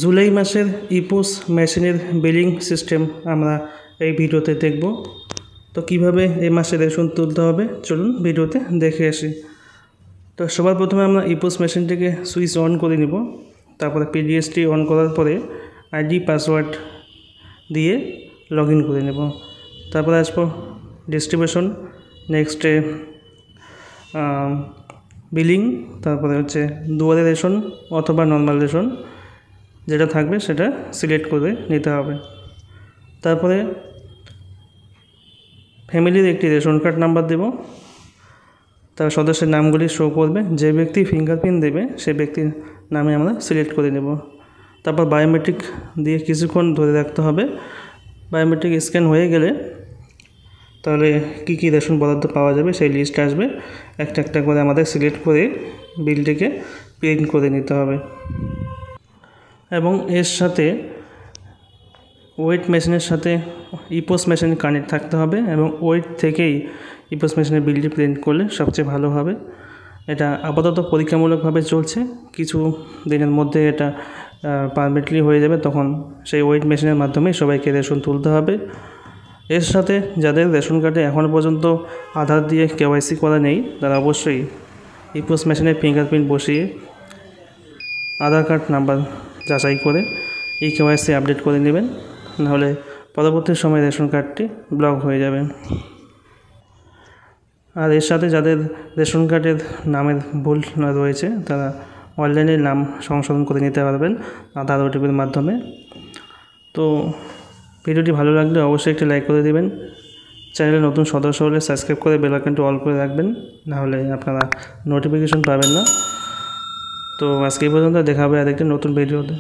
জুলাই মাসের ইপোস মেশিনের billing system আমরা এই ভিডিওতে দেখব। তো কিভাবে এই মাসে রেশন তুলতে হবে চলুন ভিডিওতে দেখে আসি। তো সবার প্রথমে আমরা ইপোস মেশিনটিকে সুইচ অন করে নিব। তারপরে পিডিএসটি অন করার পরে আইডি পাসওয়ার্ড দিয়ে লগ ইন করে নেব। তারপরে আসবো ডিস্ট্রিবিউশন, নেক্সটে বিলিং, তারপরে হচ্ছে দুয়ারে রেশন অথবা নর্মাল রেশন যেটা থাকবে সেটা সিলেক্ট করে নিতে হবে। তারপরে ফ্যামিলির একটি রেশন কার্ড নাম্বার দেব। তার সদস্যের নামগুলি শো করবে, যে ব্যক্তি ফিঙ্গারপ্রিন্ট দেবে সেই ব্যক্তির নামে আমরা সিলেক্ট করে নেব। তারপর বায়োমেট্রিক দিয়ে কিছুক্ষণ ধরে রাখতে হবে। বায়োমেট্রিক স্ক্যান হয়ে গেলে তাহলে কী কী রেশন বরাদ্দ পাওয়া যাবে সেই লিস্ট আসবে। একটা একটা করে আমাদের সিলেক্ট করে বিলটিকে প্রিন্ট করে নিতে হবে এবং এর সাথে ওয়েট মেশিনের সাথে ইপোস মেশিন কানেক্ট থাকতে হবে এবং ওয়েট থেকেই ইপোস মেশিনের বিলটি প্রিন্ট করলে সবচেয়ে ভালো হবে। এটা আপাতত পরীক্ষামূলকভাবে চলছে, কিছু দিনের মধ্যে এটা পারমানেন্টলি হয়ে যাবে, তখন সেই ওয়েট মেশিনের মাধ্যমে সবাইকে রেশন তুলতে হবে। এর সাথে যাদের রেশন কার্ডে এখনও পর্যন্ত আধার দিয়ে কেওয়াইসি করা নেই তারা অবশ্যই ইপোস মেশিনে ফিঙ্গারপ্রিন্ট বসিয়ে আধার কার্ড নাম্বার যাচাই করে এই কেওয়াইসি আপডেট করে নেবেন, নাহলে পরবর্তী সময় রেশন কার্ডটি ব্লক হয়ে যাবে। আর এর সাথে যাদের রেশন কার্ডের নামের ভুল রয়েছে তারা অনলাইনে নাম সংশোধন করে নিতে পারবেন আধার ওটিপির মাধ্যমে। তো ভিডিওটি ভালো লাগলে অবশ্যই একটি লাইক করে দেবেন। চ্যানেলে নতুন সদস্য হলে সাবস্ক্রাইব করে বেল আইকনটি অল করে রাখবেন, নাহলে আপনারা নোটিফিকেশন পাবেন না। তো আজকে এই পর্যন্ত, দেখা হবে আরেকটি নতুন ভিডিওতে।